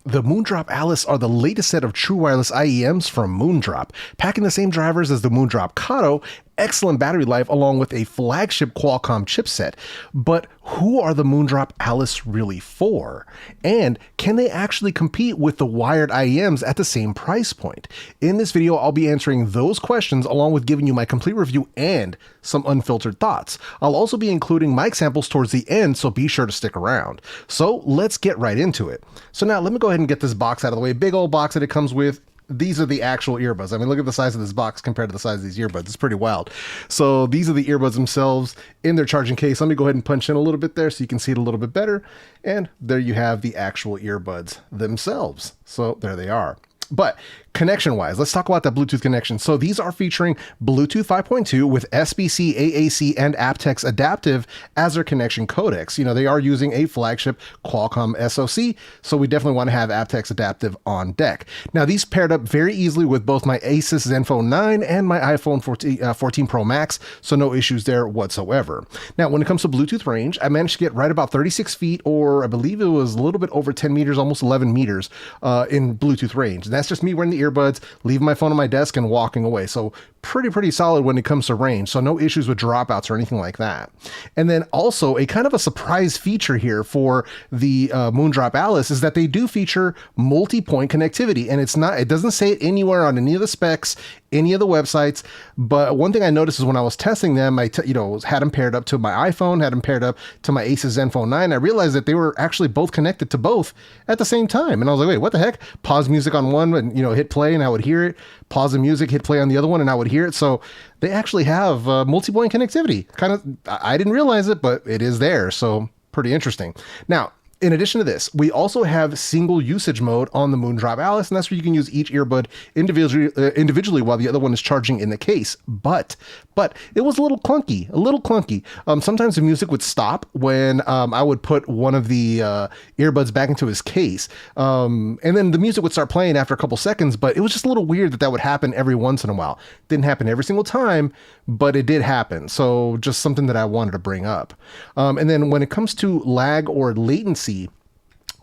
The Moondrop Alice are the latest set of true wireless IEMs from Moondrop, packing the same drivers as the Moondrop Kato, excellent battery life along with a flagship Qualcomm chipset. But who are the Moondrop Alice really for? And can they actually compete with the wired IEMs at the same price point? In this video, I'll be answering those questions along with giving you my complete review and some unfiltered thoughts. I'll also be including mic samples towards the end, so be sure to stick around. So let's get right into it. So now let me go ahead and get this box out of the way. Big old box that it comes with. These are the actual earbuds. I mean, look at the size of this box compared to the size of these earbuds. It's pretty wild. So these are the earbuds themselves in their charging case. Let me go ahead and punch in a little bit there so you can see it a little bit better. And there you have the actual earbuds themselves. So there they are. But connection-wise, let's talk about that Bluetooth connection. So these are featuring Bluetooth 5.2 with SBC, AAC, and aptX Adaptive as their connection codecs. You know, they are using a flagship Qualcomm SoC, so we definitely want to have aptX Adaptive on deck. Now, these paired up very easily with both my Asus Zenfone 9 and my iPhone 14 Pro Max, so no issues there whatsoever. Now, when it comes to Bluetooth range, I managed to get right about 36 feet, or I believe it was a little bit over 10 meters, almost 11 meters in Bluetooth range. And that's just me wearing the earbuds, leaving my phone on my desk and walking away. So pretty solid when it comes to range. So no issues with dropouts or anything like that. And then also a kind of a surprise feature here for the Moondrop Alice is that they do feature multi-point connectivity, and it doesn't say it anywhere on any of the specs, any of the websites. But one thing I noticed is when I was testing them, I had them paired up to my iPhone, had them paired up to my Asus Zenfone 9. I realized that they were actually both connected to both at the same time. And I was like, wait, what the heck? Pause music on one and, hit play and I would hear it. Pause the music, hit play on the other one and I would hear it. So they actually have multi-point connectivity. I didn't realize it, but it is there. So pretty interesting. Now, in addition to this, we also have single usage mode on the Moondrop Alice, and that's where you can use each earbud individually while the other one is charging in the case. But it was a little clunky. Sometimes the music would stop when I would put one of the earbuds back into his case. And then the music would start playing after a couple seconds, but it was just a little weird that would happen every once in a while. Didn't happen every single time, but it did happen. So just something that I wanted to bring up. And then when it comes to lag or latency,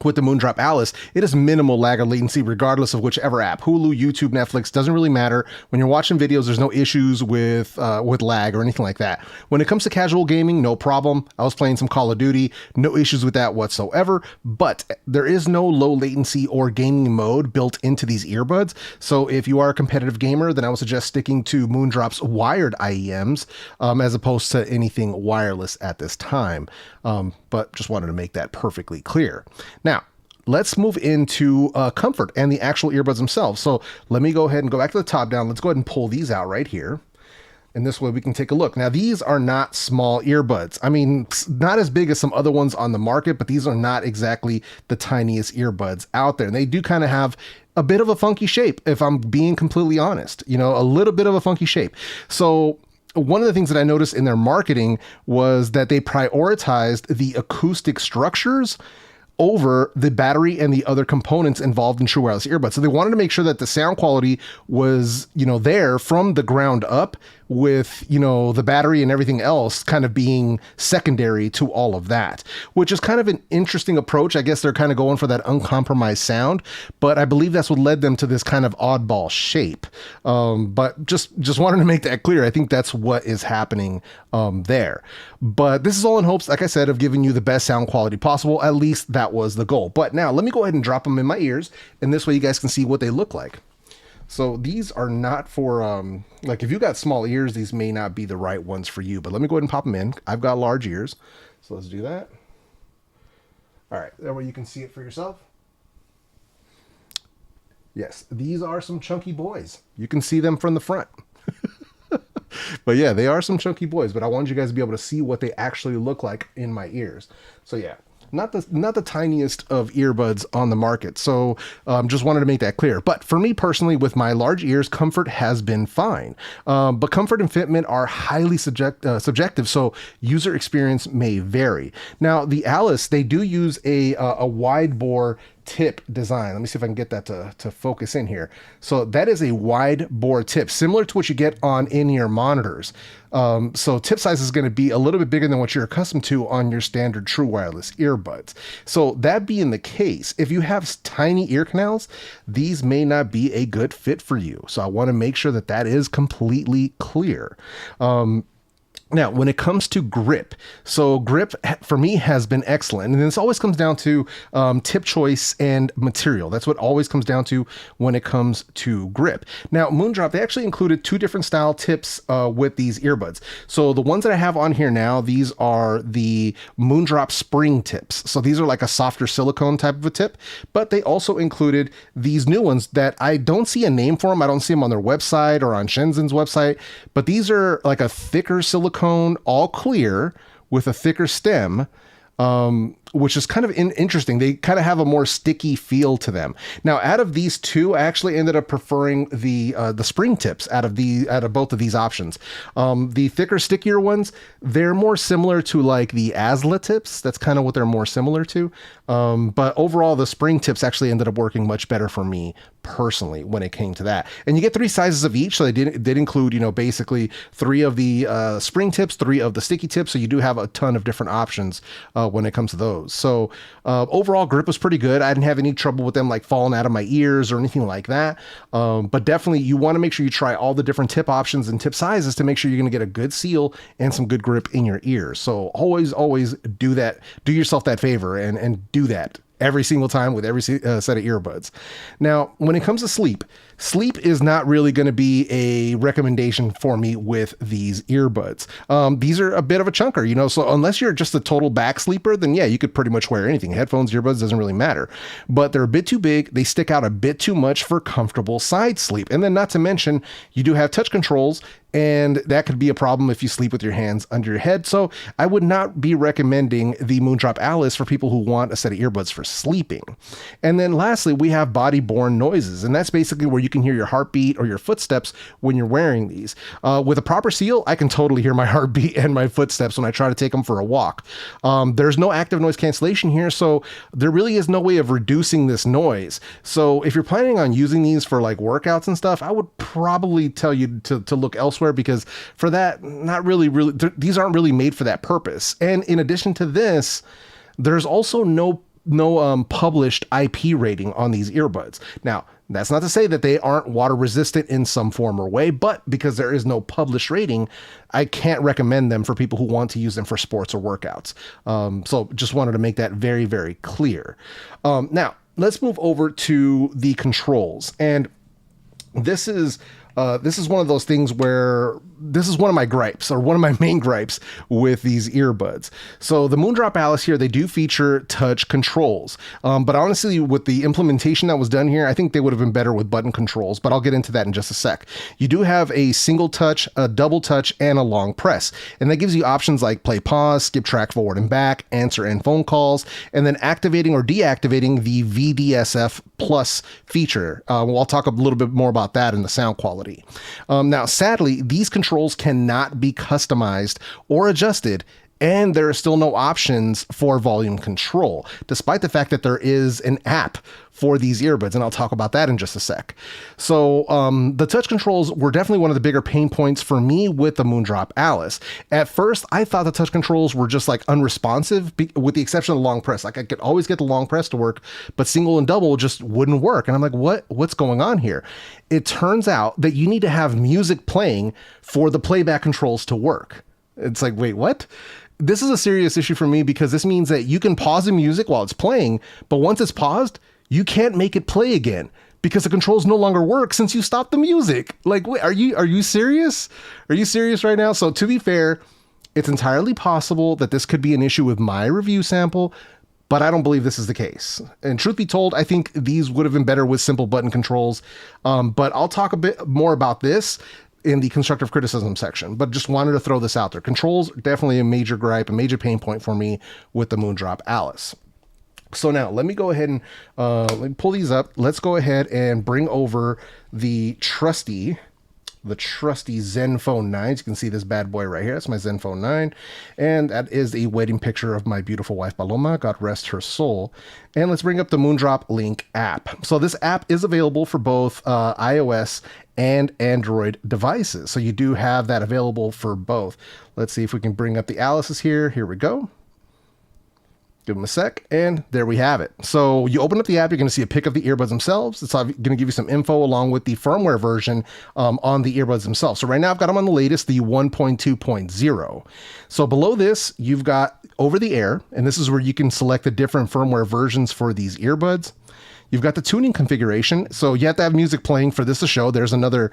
with the Moondrop Alice, it is minimal lag or latency regardless of whichever app. Hulu, YouTube, Netflix, doesn't really matter. When you're watching videos, there's no issues with lag or anything like that. When it comes to casual gaming, no problem. I was playing some Call of Duty, no issues with that whatsoever, but there is no low latency or gaming mode built into these earbuds. So if you are a competitive gamer, then I would suggest sticking to Moondrop's wired IEMs as opposed to anything wireless at this time. But just wanted to make that perfectly clear. Now, let's move into comfort and the actual earbuds themselves. So let me go ahead and go back to the top down. Let's go ahead and pull these out right here. And this way we can take a look. Now, these are not small earbuds. I mean, not as big as some other ones on the market, but these are not exactly the tiniest earbuds out there. And they do kind of have a bit of a funky shape, if I'm being completely honest, a little bit of a funky shape. So one of the things that I noticed in their marketing was that they prioritized the acoustic structures over the battery and the other components involved in true wireless earbuds. So they wanted to make sure that the sound quality was, there from the ground up, with, the battery and everything else kind of being secondary to all of that, which is kind of an interesting approach. I guess they're kind of going for that uncompromised sound, but I believe that's what led them to this kind of oddball shape. But just wanted to make that clear. I think that's what is happening there. But this is all in hopes, like I said, of giving you the best sound quality possible. At least that was the goal. But now let me go ahead and drop them in my ears, and this way you guys can see what they look like. So these are not for, like if you got small ears, these may not be the right ones for you, but let me go ahead and pop them in. I've got large ears, so let's do that. All right, that way you can see it for yourself. Yes, these are some chunky boys. You can see them from the front. But yeah, they are some chunky boys, but I wanted you guys to be able to see what they actually look like in my ears. So yeah. Not the tiniest of earbuds on the market. So just wanted to make that clear. But for me personally, with my large ears, comfort has been fine. But comfort and fitment are highly subjective, so user experience may vary. Now, the Alice, they do use a wide bore tip design. Let me see if I can get that to focus in here. So that is a wide bore tip, similar to what you get on in-ear monitors. So tip size is going to be a little bit bigger than what you're accustomed to on your standard true wireless earbuds. So that being the case, if you have tiny ear canals, these may not be a good fit for you. So I want to make sure that that is completely clear. Now, when it comes to grip, so grip for me has been excellent. And this always comes down to tip choice and material. That's what always comes down to when it comes to grip. Now, Moondrop, they actually included two different style tips with these earbuds. So the ones that I have on here now, these are the Moondrop spring tips. So these are like a softer silicone type of a tip, but they also included these new ones that I don't see a name for them. I don't see them on their website or on Shenzhen's website, but these are like a thicker silicone, all clear with a thicker stem, which is kind of interesting. They kind of have a more sticky feel to them. Now, out of these two, I actually ended up preferring the spring tips out of both of these options. The thicker, stickier ones, they're more similar to like the Asla tips. That's kind of what they're more similar to. But overall, the spring tips actually ended up working much better for me personally when it came to that. And you get 3 sizes of each. So they did include, you know, basically 3 of the spring tips, 3 of the sticky tips. So you do have a ton of different options when it comes to those. So overall, grip was pretty good. I didn't have any trouble with them like falling out of my ears or anything like that. But definitely you want to make sure you try all the different tip options and tip sizes to make sure you're going to get a good seal and some good grip in your ears. So always do that. Do yourself that favor and do that every single time with every set of earbuds. Now, when it comes to sleep is not really going to be a recommendation for me with these earbuds. These are a bit of a chunker, you know, so unless you're just a total back sleeper, then yeah, you could pretty much wear anything. Headphones, earbuds, doesn't really matter. But they're a bit too big. They stick out a bit too much for comfortable side sleep. And then not to mention, you do have touch controls, and that could be a problem if you sleep with your hands under your head. So I would not be recommending the Moondrop Alice for people who want a set of earbuds for sleeping. And then lastly, we have body-borne noises, and that's basically where you can hear your heartbeat or your footsteps when you're wearing these. With a proper seal, I can totally hear my heartbeat and my footsteps when I try to take them for a walk. There's no active noise cancellation here, so there really is no way of reducing this noise. So if you're planning on using these for like workouts and stuff, I would probably tell you to look elsewhere, because for that, not really, these aren't really made for that purpose. And in addition to this, there's also no published IP rating on these earbuds. Now, that's not to say that they aren't water resistant in some form or way, but because there is no published rating, I can't recommend them for people who want to use them for sports or workouts. So just wanted to make that very, very clear. Now, let's move over to the controls. And this is one of those things where this is one of my gripes, or one of my main gripes with these earbuds. So the Moondrop Alice here, they do feature touch controls. But honestly, with the implementation that was done here, I think they would have been better with button controls, but I'll get into that in just a sec. You do have a single touch, a double touch, and a long press. And that gives you options like play pause, skip track forward and back, answer and phone calls, and then activating or deactivating the VDSF Plus feature. I'll talk a little bit more about that in the sound quality. Now, sadly, these controls cannot be customized or adjusted, and there are still no options for volume control, despite the fact that there is an app for these earbuds, and I'll talk about that in just a sec. So the touch controls were definitely one of the bigger pain points for me with the Moondrop Alice. At first, I thought the touch controls were just like unresponsive, with the exception of the long press. Like I could always get the long press to work, but single and double just wouldn't work. And I'm like, what's going on here? It turns out that you need to have music playing for the playback controls to work. It's like, wait, what? This is a serious issue for me, because this means that you can pause the music while it's playing, but once it's paused, you can't make it play again because the controls no longer work since you stopped the music. Like, wait, are you serious? Are you serious right now? So to be fair, it's entirely possible that this could be an issue with my review sample, but I don't believe this is the case. And truth be told, I think these would have been better with simple button controls. But I'll talk a bit more about this in the constructive criticism section, but just wanted to throw this out there. Controls, definitely a major gripe, a major pain point for me with the Moondrop Alice. So now let me go ahead and let me pull these up. Let's go ahead and bring over the trusty the trusty Zenfone 9. You can see this bad boy right here. That's my Zenfone 9. And that is a wedding picture of my beautiful wife, PALOMA. God rest her soul. And let's bring up the Moondrop Link app. So this app is available for both iOS and Android devices. So you do have that available for both. Let's see if we can bring up the Alice's here. Here we go. Give them a sec, and there we have it. So you open up the app, you're going to see a pic of the earbuds themselves. It's going to give you some info along with the firmware version on the earbuds themselves. So right now I've got them on the latest, the 1.2.0. So below this, you've got over the air, and this is where you can select the different firmware versions for these earbuds. You've got the tuning configuration. So you have to have music playing for this to show. There's another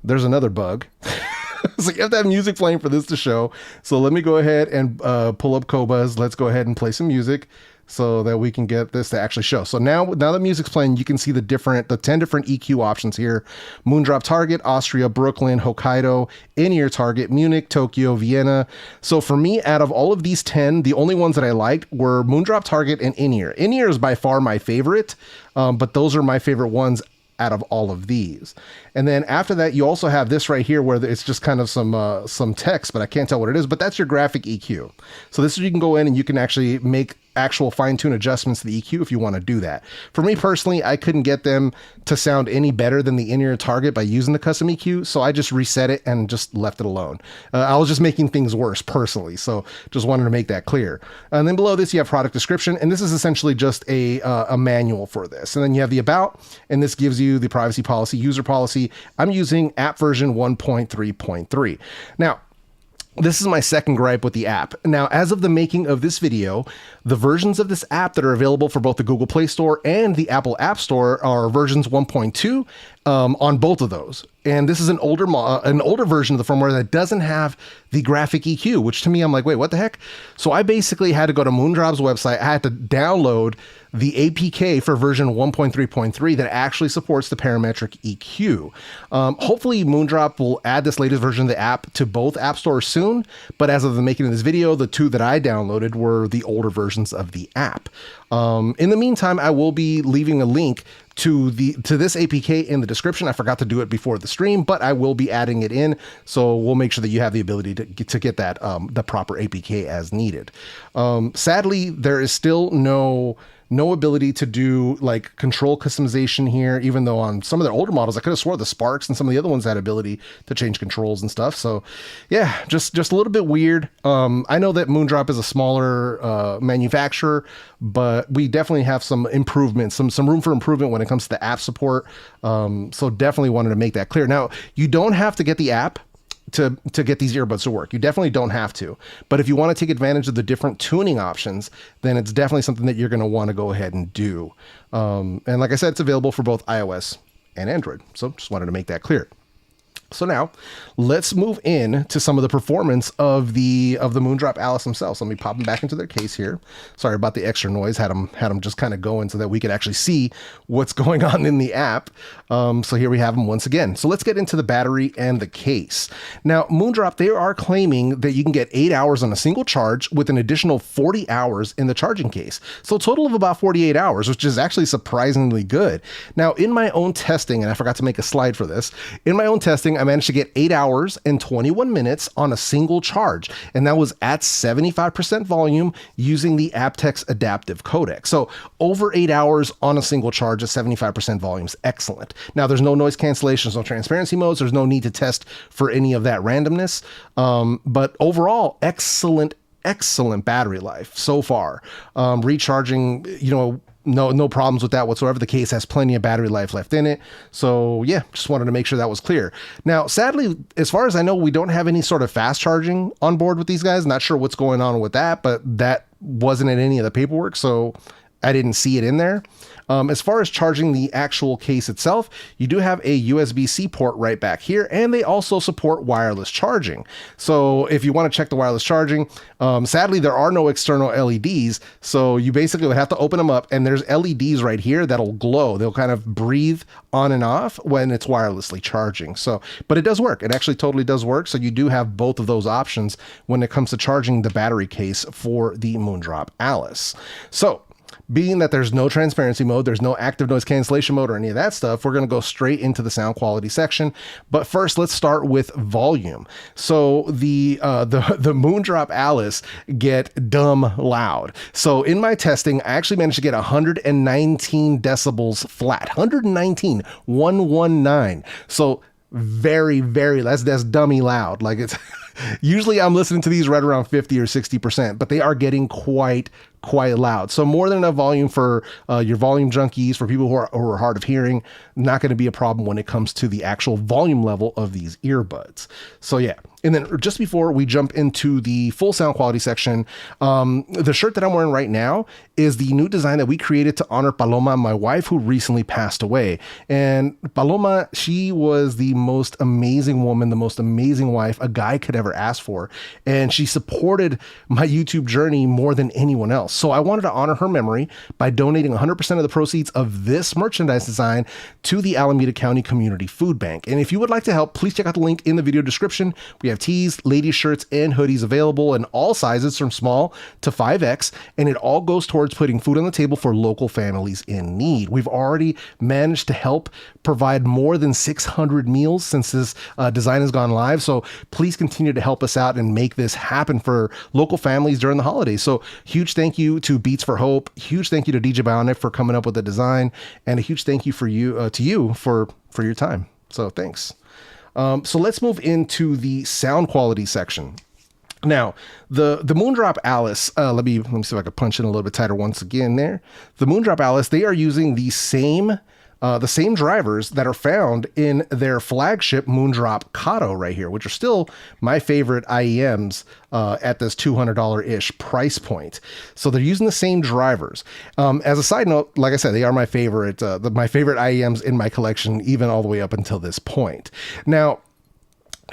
bug. So you have to have music playing for this to show. So let me go ahead and pull up Qobuz. Let's go ahead and play some music so that we can get this to actually show. So now that music's playing, you can see the 10 different EQ options here. Moondrop Target, Austria, Brooklyn, Hokkaido, in-ear Target, Munich, Tokyo, Vienna. So for me, out of all of these 10, the only ones that I liked were Moondrop Target and in-ear. In-ear is by far my favorite, but those are my favorite ones out of all of these. And then after that, you also have this right here where it's just kind of some text, but I can't tell what it is, but that's your graphic EQ. So this is, you can go in and you can actually make actual fine-tune adjustments to the EQ if you want to do that. For me personally, I couldn't get them to sound any better than the in-ear Target by using the custom EQ, so I just reset it and just left it alone. I was just making things worse personally, so just wanted to make that clear. And then below this, you have product description, and this is essentially just a manual for this. And then you have the about, and this gives you the privacy policy, user policy. I'm using app version 1.3.3. Now, this is my second gripe with the app. Now, as of the making of this video, the versions of this app that are available for both the Google Play Store and the Apple App Store are versions 1.2 on both of those. And this is an older version of the firmware that doesn't have the graphic EQ, which to me, I'm like, wait, what the heck? So I basically had to go to Moondrop's website. I had to download the APK for version 1.3.3 that actually supports the parametric EQ. Hopefully Moondrop will add this latest version of the app to both app stores soon, but as of the making of this video, the two that I downloaded were the older versions of the app. In the meantime, I will be leaving a link to this APK in the description. I forgot to do it before the stream, but I will be adding it in, so we'll make sure that you have the ability to get that the proper APK as needed. Sadly, there is still no ability to do like control customization here, even though on some of their older models, I could have swore the Sparks and some of the other ones had ability to change controls and stuff. So yeah, just a little bit weird. I know that Moondrop is a smaller manufacturer, but we definitely have some improvements, some room for improvement when it comes to the app support. So definitely wanted to make that clear. Now, you don't have to get the app to get these earbuds to work. You definitely don't have to. But if you want to take advantage of the different tuning options, then it's definitely something that you're going to want to go ahead and do. And like I said, it's available for both iOS and Android. So just wanted to make that clear. So now let's move in to some of the performance of the Moondrop Alice themselves. Let me pop them back into their case here. Sorry about the extra noise. Had them just kind of going so that we could actually see what's going on in the app. So here we have them once again. So let's get into the battery and the case. Now, Moondrop, they are claiming that you can get 8 hours on a single charge with an additional 40 hours in the charging case. So a total of about 48 hours, which is actually surprisingly good. Now, in my own testing, and I forgot to make a slide for this, in my own testing, I managed to get 8 hours and 21 minutes on a single charge. And that was at 75% volume using the aptX adaptive codec. So over 8 hours on a single charge at 75% volume is excellent. Now there's no noise cancellation, no transparency modes. There's no need to test for any of that randomness. But overall, excellent battery life so far. Recharging, no problems with that whatsoever. The case has plenty of battery life left in it. So yeah, just wanted to make sure that was clear. Now, sadly, as far as I know, we don't have any sort of fast charging on board with these guys. Not sure what's going on with that, but that wasn't in any of the paperwork, so I didn't see it in there. As far as charging the actual case itself, you do have a USB-C port right back here, and they also support wireless charging. So if you want to check the wireless charging, sadly, there are no external LEDs, so you basically would have to open them up, and there's LEDs right here that'll glow. They'll kind of breathe on and off when it's wirelessly charging. So, but it does work. It actually totally does work. So you do have both of those options when it comes to charging the battery case for the Moondrop Alice. So being that there's no transparency mode, there's no active noise cancellation mode or any of that stuff, we're going to go straight into the sound quality section. But first, let's start with volume. So the Moondrop Alice get dumb loud. So in my testing, I actually managed to get 119 decibels flat. 119. So very, that's dummy loud. Like, it's usually I'm listening to these right around 50 or 60%, but they are getting quite loud. So more than enough volume for your volume junkies, for people who are hard of hearing. Not going to be a problem when it comes to the actual volume level of these earbuds. So yeah. And then just before we jump into the full sound quality section, the shirt that I'm wearing right now is the new design that we created to honor Paloma, my wife, who recently passed away. And Paloma, she was the most amazing woman, the most amazing wife a guy could ever ask for. And she supported my YouTube journey more than anyone else. So I wanted to honor her memory by donating 100% of the proceeds of this merchandise design to the Alameda County Community Food Bank. And if you would like to help, please check out the link in the video description. We have tees, ladies shirts, and hoodies available in all sizes from small to 5X, and it all goes towards putting food on the table for local families in need. We've already managed to help provide more than 600 meals since this design has gone live. So please continue to help us out and make this happen for local families during the holidays. So huge thank you to Beats for Hope. Huge thank you to DJ Bionic for coming up with the design, and a huge thank you for you for your time. So thanks. So let's move into the sound quality section. Now, the Moondrop Alice, let me see if I can punch in a little bit tighter once again there. The Moondrop Alice, they are using the same drivers that are found in their flagship Moondrop Kato right here, which are still my favorite IEMs at this $200-ish price point. So they're using the same drivers. As a side note, like I said, they are my favorite, my favorite IEMs in my collection, even all the way up until this point. Now,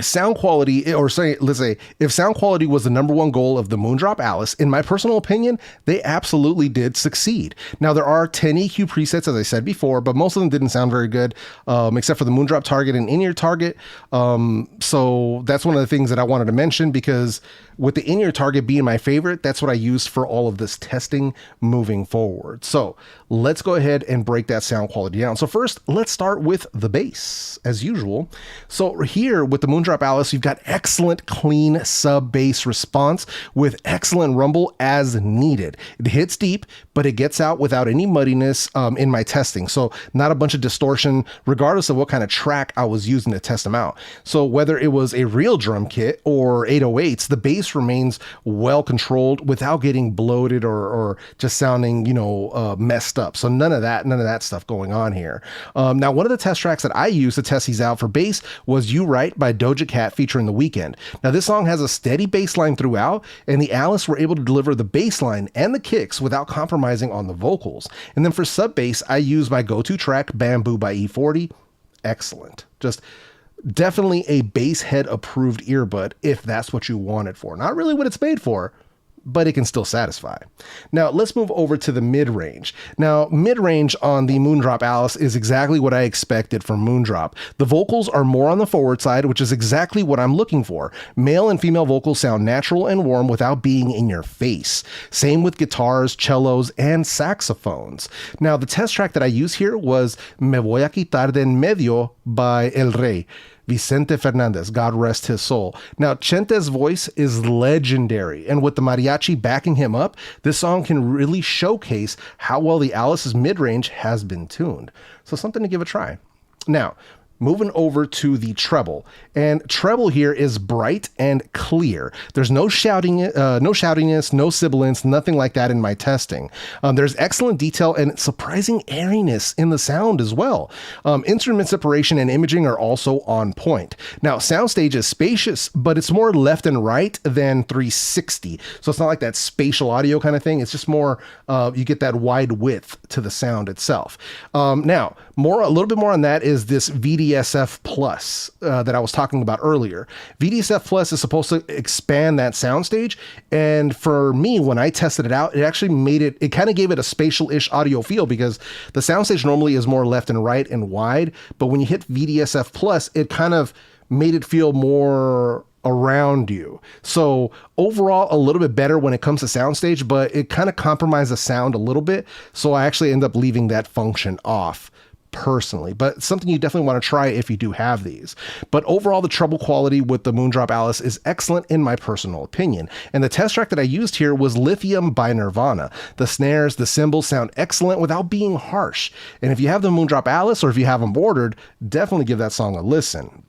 sound quality, or let's say if sound quality was the number one goal of the Moondrop Alice, in my personal opinion, they absolutely did succeed. Now, there are 10 EQ presets, as I said before, but most of them didn't sound very good, except for the Moondrop Target and in-ear Target. So that's one of the things that I wanted to mention, because with the in-ear Target being my favorite, that's what I used for all of this testing moving forward. So let's go ahead and break that sound quality down. So first, let's start with the bass, as usual. So here with the Moondrop Alice, you've got excellent clean sub bass response with excellent rumble as needed. It hits deep, but it gets out without any muddiness in my testing. So not a bunch of distortion, regardless of what kind of track I was using to test them out. So whether it was a real drum kit or 808s, the bass remains well controlled without getting bloated or just sounding, messed up. So none of that stuff going on here. Now, one of the test tracks that I used to test these out for bass was You Right by Doja Cat featuring The Weeknd. Now, this song has a steady bass line throughout, and the Alice were able to deliver the bass line and the kicks without compromising on the vocals. And then for sub bass, I use my go-to track, Bamboo by E40. Excellent. Just definitely a bass head approved earbud if that's what you want it for. Not really what it's made for, but it can still satisfy. Now let's move over to the mid-range. Now, mid-range on the Moondrop Alice is exactly what I expected from Moondrop. The vocals are more on the forward side, which is exactly what I'm looking for. Male and female vocals sound natural and warm without being in your face. Same with guitars, cellos, and saxophones. Now, the test track that I use here was Me Voy a Quitar de En Medio by El Rey, Vicente Fernandez, God rest his soul. Now, Chente's voice is legendary, and with the mariachi backing him up, this song can really showcase how well the Alice's mid-range has been tuned. So something to give a try. Now, moving over to the treble, and treble here is bright and clear. There's no shoutiness, no sibilance, nothing like that in my testing. There's excellent detail and surprising airiness in the sound as well. Instrument separation and imaging are also on point. Now, soundstage is spacious, but it's more left and right than 360. So it's not like that spatial audio kind of thing. It's just more, you get that wide width to the sound itself. Now, a little bit more on that is this VDSF Plus that I was talking about earlier. VDSF Plus is supposed to expand that soundstage, and for me, when I tested it out, it actually it kind of gave it a spatial-ish audio feel, because the soundstage normally is more left and right and wide, but when you hit VDSF Plus, it kind of made it feel more around you. So overall, a little bit better when it comes to soundstage, but it kind of compromises the sound a little bit. So I actually end up leaving that function off personally, but something you definitely want to try if you do have these. But overall, the treble quality with the Moondrop Alice is excellent in my personal opinion. And the test track that I used here was Lithium by Nirvana. The snares, the cymbals sound excellent without being harsh. And if you have the Moondrop Alice, or if you have them ordered, definitely give that song a listen.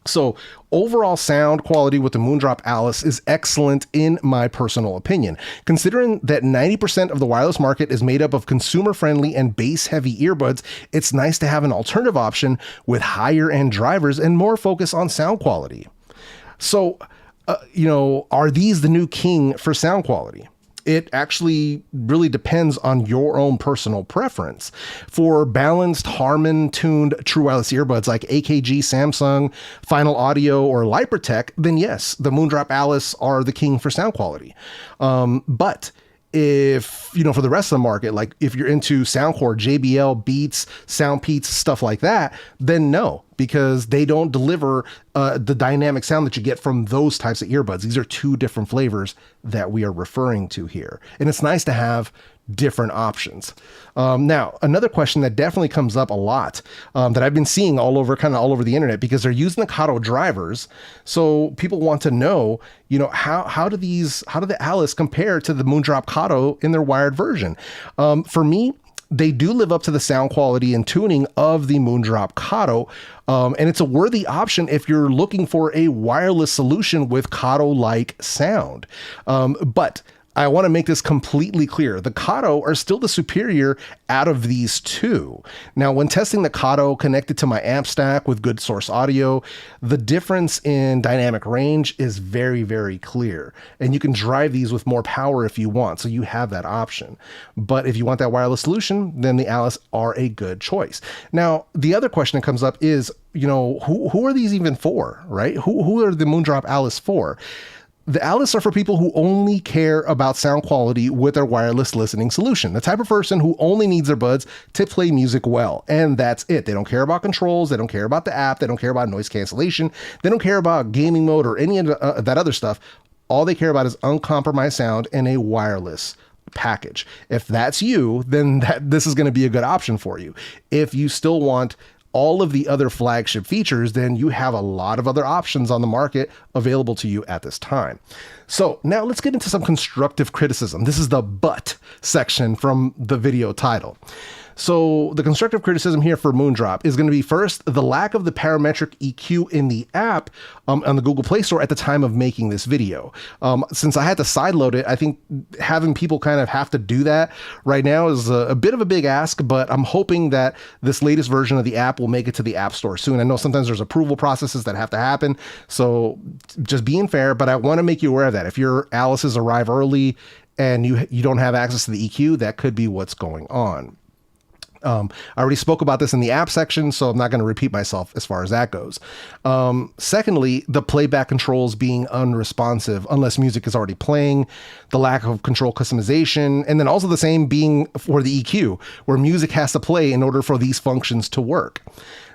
So overall sound quality with the Moondrop Alice is excellent in my personal opinion. Considering that 90% of the wireless market is made up of consumer-friendly and bass-heavy earbuds, it's nice to have an alternative option with higher-end drivers and more focus on sound quality. So, are these the new king for sound quality? It actually really depends on your own personal preference. For balanced, Harman-tuned true wireless earbuds like AKG, Samsung, Final Audio, or Lipertech, then yes, the Moondrop Alice are the king for sound quality. But if, for the rest of the market, like if you're into Soundcore, JBL, Beats, Soundpeats, stuff like that, then no, because they don't deliver the dynamic sound that you get from those types of earbuds. These are two different flavors that we are referring to here. And it's nice to have different options. Now, another question that definitely comes up a lot that I've been seeing all over the internet, because they're using the Kato drivers. So people want to know, how do the Alice compare to the Moondrop Kato in their wired version? For me, they do live up to the sound quality and tuning of the Moondrop Kato, and it's a worthy option if you're looking for a wireless solution with Kato-like sound. But I want to make this completely clear. The Kato are still the superior out of these two. Now, when testing the Kato connected to my amp stack with good source audio, the difference in dynamic range is very, very clear. And you can drive these with more power if you want, so you have that option. But if you want that wireless solution, then the Alice are a good choice. Now, the other question that comes up is, who are these even for, right? Who are the Moondrop Alice for? The Alice are for people who only care about sound quality with their wireless listening solution. The type of person who only needs their buds to play music well. And that's it. They don't care about controls. They don't care about the app. They don't care about noise cancellation. They don't care about gaming mode or any of that other stuff. All they care about is uncompromised sound in a wireless package. If that's you, then this is going to be a good option for you. If you still want all of the other flagship features, then you have a lot of other options on the market available to you at this time. So now let's get into some constructive criticism. This is the but section from the video title. So the constructive criticism here for Moondrop is going to be, first, the lack of the parametric EQ in the app on the Google Play Store at the time of making this video. Since I had to sideload it, I think having people kind of have to do that right now is a bit of a big ask, but I'm hoping that this latest version of the app will make it to the App Store soon. I know sometimes there's approval processes that have to happen, so just being fair, but I want to make you aware of that. If your Alice's arrive early and you don't have access to the EQ, that could be what's going on. I already spoke about this in the app section, so I'm not going to repeat myself as far as that goes. Secondly, the playback controls being unresponsive unless music is already playing, the lack of control customization, and then also the same being for the EQ, where music has to play in order for these functions to work.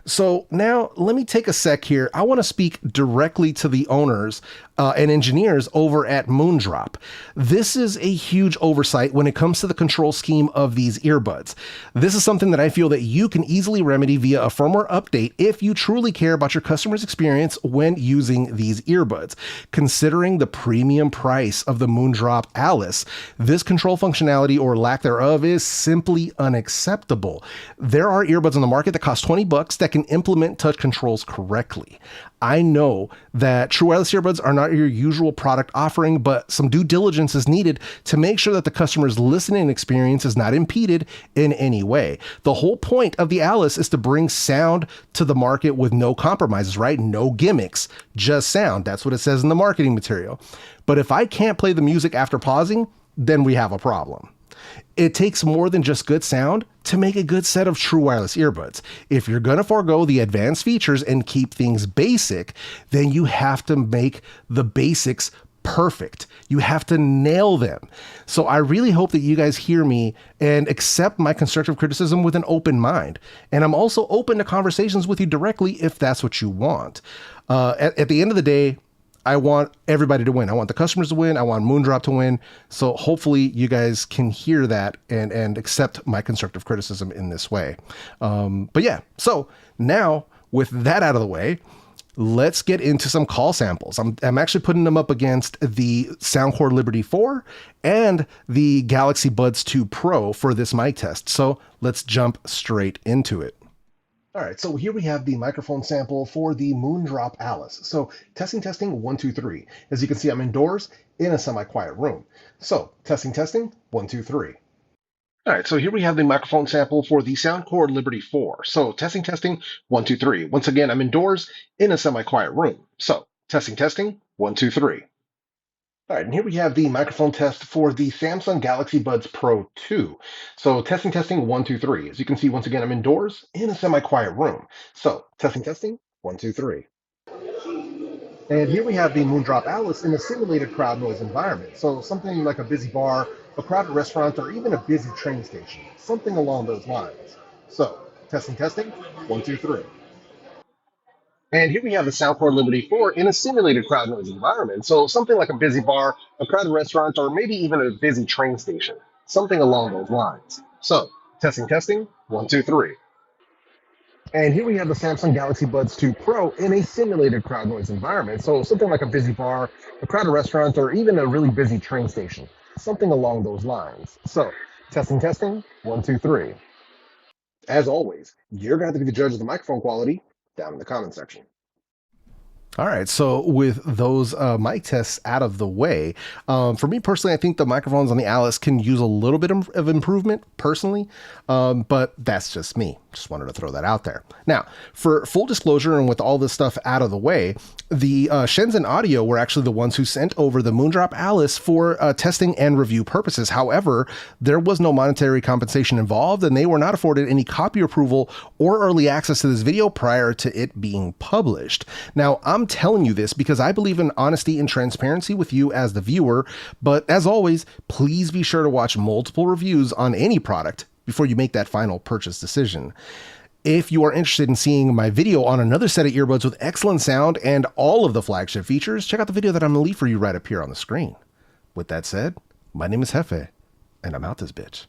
So now let me take a sec here. I want to speak directly to the owners and engineers over at Moondrop. This is a huge oversight when it comes to the control scheme of these earbuds. This is something that I feel that you can easily remedy via a firmware update if you truly care about your customer's experience when using these earbuds. Considering the premium price of the Moondrop Alice, this control functionality or lack thereof is simply unacceptable. There are earbuds on the market that cost $20 that can implement touch controls correctly. I know that true wireless earbuds are not your usual product offering, but some due diligence is needed to make sure that the customer's listening experience is not impeded in any way. The whole point of the Alice is to bring sound to the market with no compromises, right? No gimmicks, just sound. That's what it says in the marketing material. But if I can't play the music after pausing, then we have a problem. It takes more than just good sound to make a good set of true wireless earbuds. If you're going to forego the advanced features and keep things basic, then you have to make the basics perfect. You have to nail them. So I really hope that you guys hear me and accept my constructive criticism with an open mind. And I'm also open to conversations with you directly if that's what you want. At the end of the day, I want everybody to win. I want the customers to win. I want Moondrop to win. So hopefully you guys can hear that and accept my constructive criticism in this way. But yeah, so now with that out of the way, let's get into some call samples. I'm actually putting them up against the Soundcore Liberty 4 and the Galaxy Buds 2 Pro for this mic test. So let's jump straight into it. All right, so here we have the microphone sample for the Moondrop Alice. So testing, 1, 2, 3. As you can see, I'm indoors in a semi-quiet room. So testing, 1, 2, 3. All right, so here we have the microphone sample for the Soundcore Liberty 4. So testing, 1, 2, 3. Once again, I'm indoors in a semi-quiet room. So testing, 1, 2, 3. All right, and here we have the microphone test for the Samsung Galaxy Buds Pro 2. So testing, 1, 2, 3. As you can see, once again, I'm indoors in a semi-quiet room. So testing, 1, 2, 3. And here we have the Moondrop Alice in a simulated crowd noise environment. So something like a busy bar, a crowded restaurant, or even a busy train station. Something along those lines. So testing, 1, 2, 3. And here we have the Soundcore Liberty 4 in a simulated crowd noise environment. So something like a busy bar, a crowded restaurant, or maybe even a busy train station. Something along those lines. So testing, 1, 2, 3. And here we have the Samsung Galaxy Buds 2 Pro in a simulated crowd noise environment. So something like a busy bar, a crowded restaurant, or even a really busy train station. Something along those lines. So testing, 1, 2, 3. As always, you're going to have to be the judge of the microphone quality down in the comment section. All right, so with those mic tests out of the way, for me personally, I think the microphones on the Alice can use a little bit of improvement personally, but that's just me. Just wanted to throw that out there. Now, for full disclosure and with all this stuff out of the way, the Shenzhen Audio were actually the ones who sent over the Moondrop Alice for testing and review purposes. However, there was no monetary compensation involved, and they were not afforded any copy approval or early access to this video prior to it being published. Now, I'm telling you this because I believe in honesty and transparency with you as the viewer, but as always, please be sure to watch multiple reviews on any product before you make that final purchase decision. If you are interested in seeing my video on another set of earbuds with excellent sound and all of the flagship features, check out the video that I'm going to leave for you right up here on the screen. With that said, my name is JEFE, and I'm out this bitch.